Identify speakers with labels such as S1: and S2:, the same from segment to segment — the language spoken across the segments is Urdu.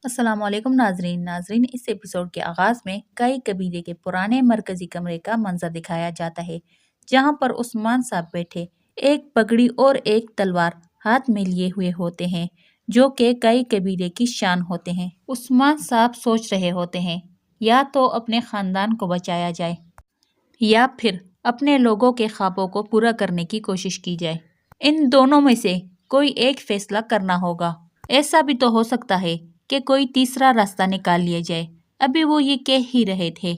S1: السلام علیکم ناظرین اس ایپیسوڈ کے آغاز میں کئی قبیلے کے پرانے مرکزی کمرے کا منظر دکھایا جاتا ہے جہاں پر عثمان صاحب بیٹھے ایک پگڑی اور ایک تلوار ہاتھ میں لیے ہوئے ہوتے ہیں جو کہ کئی قبیلے کی شان ہوتے ہیں۔ عثمان صاحب سوچ رہے ہوتے ہیں یا تو اپنے خاندان کو بچایا جائے یا پھر اپنے لوگوں کے خوابوں کو پورا کرنے کی کوشش کی جائے۔ ان دونوں میں سے کوئی ایک فیصلہ کرنا ہوگا۔ ایسا بھی تو ہو سکتا ہے کہ کوئی تیسرا راستہ نکال لیا جائے۔ ابھی وہ یہ کہہ ہی رہے تھے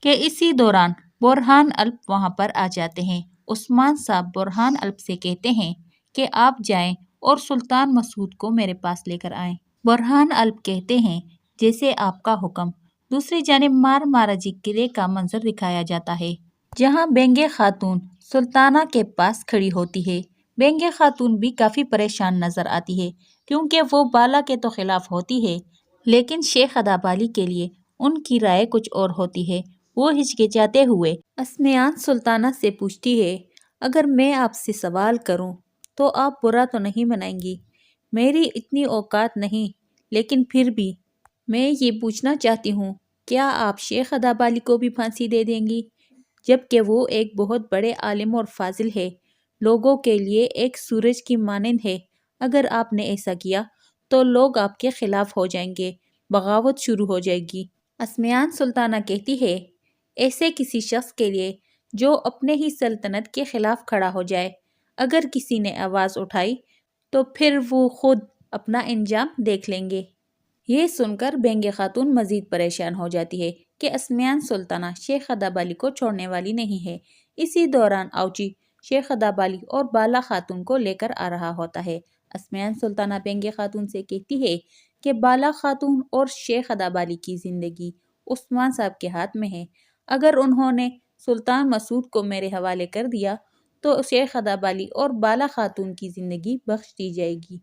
S1: کہ اسی دوران برہان الپ وہاں پر آ جاتے ہیں۔ عثمان صاحب برہان الپ سے کہتے ہیں کہ آپ جائیں اور سلطان مسعود کو میرے پاس لے کر آئیں۔ برہان الپ کہتے ہیں جیسے آپ کا حکم۔ دوسری جانب مارماراجی قلعے کا منظر دکھایا جاتا ہے جہاں بینگے خاتون سلطانہ کے پاس کھڑی ہوتی ہے۔ بینگے خاتون بھی کافی پریشان نظر آتی ہے کیونکہ وہ بالا کے تو خلاف ہوتی ہے لیکن شیخ ادابالی کے لیے ان کی رائے کچھ اور ہوتی ہے۔ وہ ہچکچاتے ہوئے اسمیان سلطانہ سے پوچھتی ہے اگر میں آپ سے سوال کروں تو آپ برا تو نہیں منائیں گی؟ میری اتنی اوقات نہیں لیکن پھر بھی میں یہ پوچھنا چاہتی ہوں کیا آپ شیخ ادابالی کو بھی پھانسی دے دیں گی جبکہ وہ ایک بہت بڑے عالم اور فاضل ہے، لوگوں کے لیے ایک سورج کی مانند ہے؟ اگر آپ نے ایسا کیا تو لوگ آپ کے خلاف ہو جائیں گے، بغاوت شروع ہو جائے گی۔ اسمیان سلطانہ کہتی ہے ایسے کسی شخص کے لیے جو اپنے ہی سلطنت کے خلاف کھڑا ہو جائے، اگر کسی نے آواز اٹھائی تو پھر وہ خود اپنا انجام دیکھ لیں گے۔ یہ سن کر بینگے خاتون مزید پریشان ہو جاتی ہے کہ اسمیان سلطانہ شیخ ادابالی کو چھوڑنے والی نہیں ہے۔ اسی دوران آوچی شیخ ادابالی اور بالا خاتون کو لے کر آ رہا ہوتا ہے۔ اسمیان سلطانہ بینگے خاتون سے کہتی ہے کہ بالا خاتون اور شیخ ادابالی کی زندگی عثمان صاحب کے ہاتھ میں ہے۔ اگر انہوں نے سلطان مسعود کو میرے حوالے کر دیا تو شیخ ادابالی اور بالا خاتون کی زندگی بخش دی جائے گی۔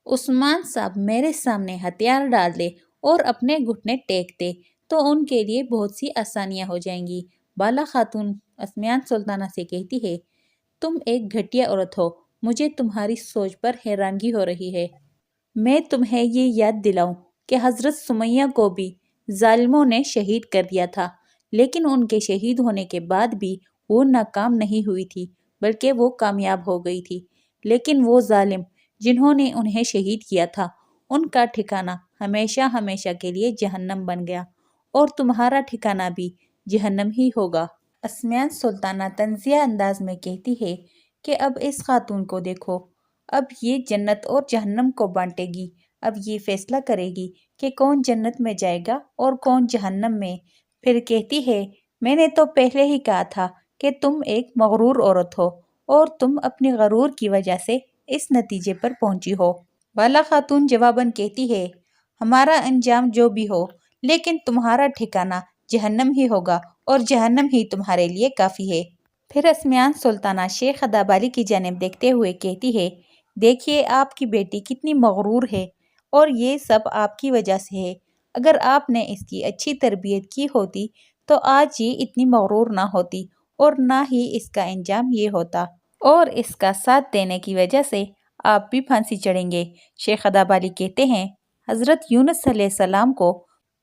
S1: عثمان صاحب میرے سامنے ہتھیار ڈال دے اور اپنے گھٹنے ٹیک دے تو ان کے لیے بہت سی آسانیاں ہو جائیں گی۔ بالا خاتون اسمیان سلطانہ سے کہتی ہے تم ایک گھٹیا عورت ہو، مجھے تمہاری سوچ پر حیرانگی ہو رہی ہے۔ میں تمہیں یہ یاد دلاؤں کہ حضرت سمیہ کو بھی ظالموں نے شہید کر دیا تھا لیکن ان کے شہید ہونے کے بعد بھی وہ ناکام نہیں ہوئی تھی بلکہ وہ کامیاب ہو گئی تھی، لیکن وہ ظالم جنہوں نے انہیں شہید کیا تھا ان کا ٹھکانہ ہمیشہ ہمیشہ کے لیے جہنم بن گیا اور تمہارا ٹھکانہ بھی جہنم ہی ہوگا۔ اسمیان سلطانہ طنزیہ انداز میں کہتی ہے کہ اب اس خاتون کو دیکھو، اب یہ جنت اور جہنم کو بانٹے گی، اب یہ فیصلہ کرے گی کہ کون جنت میں جائے گا اور کون جہنم میں۔ پھر کہتی ہے میں نے تو پہلے ہی کہا تھا کہ تم ایک مغرور عورت ہو اور تم اپنی غرور کی وجہ سے اس نتیجے پر پہنچی ہو۔ بالا خاتون جواباً کہتی ہے ہمارا انجام جو بھی ہو لیکن تمہارا ٹھکانہ جہنم ہی ہوگا اور جہنم ہی تمہارے لیے کافی ہے۔ پھر اسمیان سلطانہ شیخ ادابالی کی جانب دیکھتے ہوئے کہتی ہے دیکھیے آپ کی بیٹی کتنی مغرور ہے اور یہ سب آپ کی وجہ سے ہے۔ اگر آپ نے اس کی اچھی تربیت کی ہوتی تو آج یہ اتنی مغرور نہ ہوتی اور نہ ہی اس کا انجام یہ ہوتا، اور اس کا ساتھ دینے کی وجہ سے آپ بھی پھانسی چڑھیں گے۔ شیخ ادابالی کہتے ہیں حضرت یونس علیہ السلام کو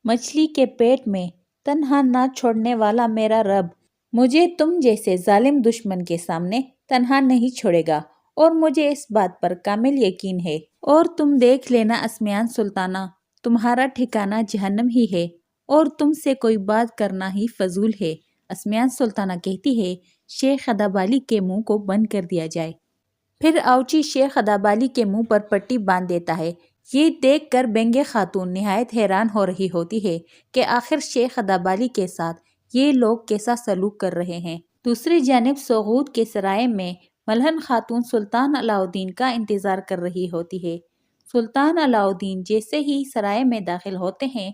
S1: مچھلی کے پیٹ میں تنہا نہ چھوڑنے والا میرا رب مجھے تم جیسے ظالم دشمن کے سامنے تنہا نہیں چھوڑے گا، اور مجھے اس بات پر کامل یقین ہے۔ اور تم دیکھ لینا اسمیان سلطانہ، تمہارا ٹھکانہ جہنم ہی ہے اور تم سے کوئی بات کرنا ہی فضول ہے۔ اسمیان سلطانہ کہتی ہے شیخ ادابالی کے منہ کو بند کر دیا جائے۔ پھر آوچی شیخ ادابالی کے منہ پر پٹی باندھ دیتا ہے۔ یہ دیکھ کر بینگے خاتون نہایت حیران ہو رہی ہوتی ہے کہ آخر شیخ ادابالی کے ساتھ یہ لوگ کیسا سلوک کر رہے ہیں۔ دوسری جانب سوغوت کے سرائے میں ملہن خاتون سلطان علاء الدین کا انتظار کر رہی ہوتی ہے۔ سلطان علاء الدین جیسے ہی سرائے میں داخل ہوتے ہیں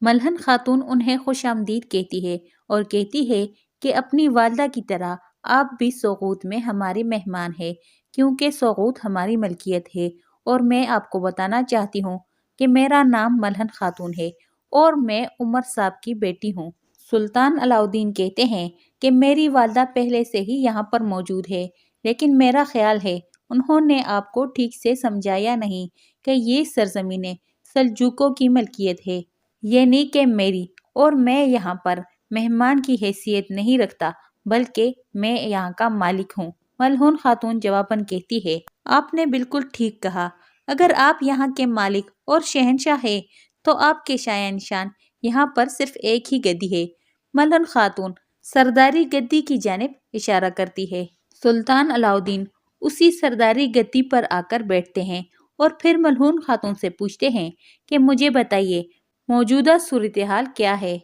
S1: ملہن خاتون انہیں خوش آمدید کہتی ہے اور کہتی ہے کہ اپنی والدہ کی طرح آپ بھی سوغوت میں ہمارے مہمان ہیں کیونکہ سوغوت ہماری ملکیت ہے، اور میں آپ کو بتانا چاہتی ہوں کہ میرا نام ملہن خاتون ہے اور میں عمر صاحب کی بیٹی ہوں۔ سلطان علاء الدین کہتے ہیں کہ میری والدہ پہلے سے ہی یہاں پر موجود ہے لیکن میرا خیال ہے انہوں نے آپ کو ٹھیک سے سمجھایا نہیں کہ یہ سرزمینیں سلجوقوں کی ملکیت ہے، یعنی کہ میری، اور میں یہاں پر مہمان کی حیثیت نہیں رکھتا بلکہ میں یہاں کا مالک ہوں۔ ملعون خاتون جواباً کہتی ہے، آپ نے بالکل ٹھیک کہا، اگر آپ یہاں کے مالک اور شہنشاہ ہیں تو آپ کے شایع نشان یہاں پر صرف ایک ہی گدی ہے۔ ملعون خاتون سرداری گدی کی جانب اشارہ کرتی ہے۔ سلطان علاء الدین اسی سرداری گدی پر آ کر بیٹھتے ہیں اور پھر ملعون خاتون سے پوچھتے ہیں کہ مجھے بتائیے موجودہ صورتحال کیا ہے؟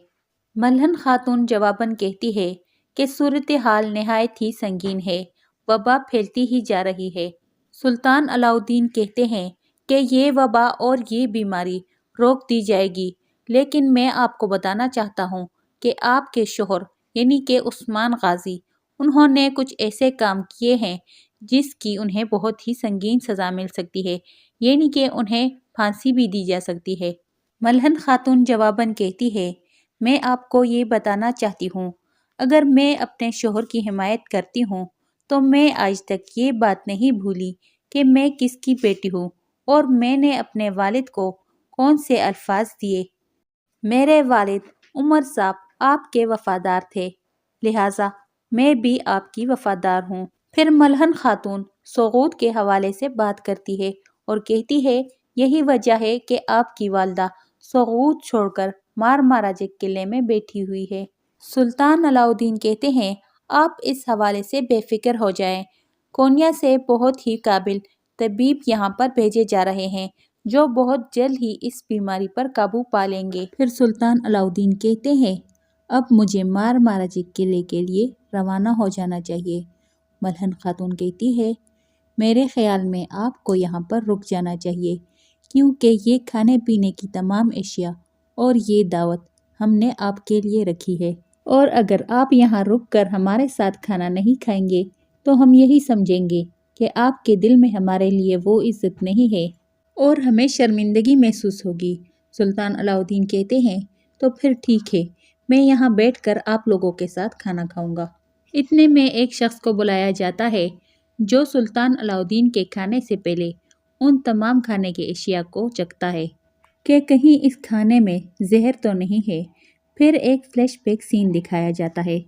S1: ملعون خاتون جواباً کہتی ہے کہ صورتحال نہایت ہی سنگین ہے، وبا پھیلتی ہی جا رہی ہے۔ سلطان علاء الدین کہتے ہیں کہ یہ وبا اور یہ بیماری روک دی جائے گی، لیکن میں آپ کو بتانا چاہتا ہوں کہ آپ کے شوہر یعنی کہ عثمان غازی، انہوں نے کچھ ایسے کام کیے ہیں جس کی انہیں بہت ہی سنگین سزا مل سکتی ہے، یعنی کہ انہیں پھانسی بھی دی جا سکتی ہے۔ ملعون خاتون جواباً کہتی ہے، میں آپ کو یہ بتانا چاہتی ہوں، اگر میں اپنے شوہر کی حمایت کرتی ہوں تو میں آج تک یہ بات نہیں بھولی کہ میں کس کی بیٹی ہوں اور میں نے اپنے والد کو کون سے الفاظ دیے۔ میرے والد عمر صاحب آپ کے وفادار تھے، لہٰذا میں بھی آپ کی وفادار ہوں۔ پھر ملعون خاتون سغوت کے حوالے سے بات کرتی ہے اور کہتی ہے، یہی وجہ ہے کہ آپ کی والدہ سغوت چھوڑ کر مارماراجک قلعے میں بیٹھی ہوئی ہے۔ سلطان علاء الدین کہتے ہیں، آپ اس حوالے سے بے فکر ہو جائیں، کونیا سے بہت ہی قابل طبیب یہاں پر بھیجے جا رہے ہیں جو بہت جلد ہی اس بیماری پر قابو پا لیں گے۔ پھر سلطان علاء الدین کہتے ہیں، اب مجھے مارماراجک قلعے کے لیے روانہ ہو جانا چاہیے۔ ملعون خاتون کہتی ہے، میرے خیال میں آپ کو یہاں پر رک جانا چاہیے، کیونکہ یہ کھانے پینے کی تمام اشیاء اور یہ دعوت ہم نے آپ کے لیے رکھی ہے، اور اگر آپ یہاں رک کر ہمارے ساتھ کھانا نہیں کھائیں گے تو ہم یہی سمجھیں گے کہ آپ کے دل میں ہمارے لیے وہ عزت نہیں ہے اور ہمیں شرمندگی محسوس ہوگی۔ سلطان علاء الدین کہتے ہیں، تو پھر ٹھیک ہے، میں یہاں بیٹھ کر آپ لوگوں کے ساتھ کھانا کھاؤں گا۔ اتنے میں ایک شخص کو بلایا جاتا ہے جو سلطان علاء الدین کے کھانے سے پہلے ان تمام کھانے کے اشیاء کو چکھتا ہے کہ کہیں اس کھانے میں زہر تو نہیں ہے۔ پھر ایک فلیش بیک سین دکھایا جاتا ہے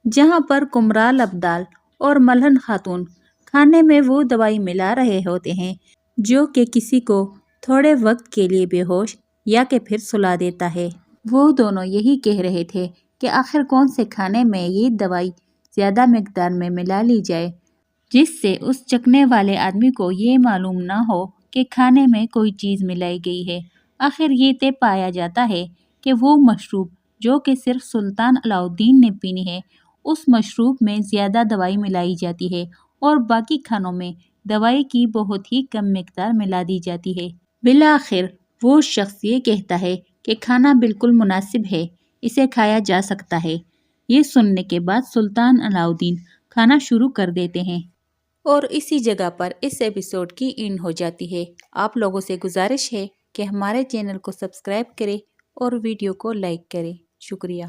S1: جہاں پر کمرال ابدال اور ملعون خاتون کھانے میں وہ دوائی ملا رہے ہوتے ہیں جو کہ کسی کو تھوڑے وقت کے لیے بے ہوش یا کہ پھر سلا دیتا ہے۔ وہ دونوں یہی کہہ رہے تھے کہ آخر کون سے کھانے میں یہ دوائی زیادہ مقدار میں ملا لی جائے جس سے اس چکھنے والے آدمی کو یہ معلوم نہ ہو کہ کھانے میں کوئی چیز ملائی گئی ہے۔ آخر یہ طے پایا جاتا ہے کہ وہ مشروب جو کہ صرف سلطان علاء الدین نے پینی ہے، اس مشروب میں زیادہ دوائی ملائی جاتی ہے اور باقی کھانوں میں دوائی کی بہت ہی کم مقدار ملا دی جاتی ہے۔ بالآخر وہ شخص یہ کہتا ہے کہ کھانا بالکل مناسب ہے، اسے کھایا جا سکتا ہے۔ یہ سننے کے بعد سلطان علاء الدین کھانا شروع کر دیتے ہیں اور اسی جگہ پر اس ایپیسوڈ کی اینڈ ہو جاتی ہے۔ آپ لوگوں سے گزارش ہے کہ ہمارے چینل کو سبسکرائب کریں اور ویڈیو کو لائک کریں۔ شکریہ۔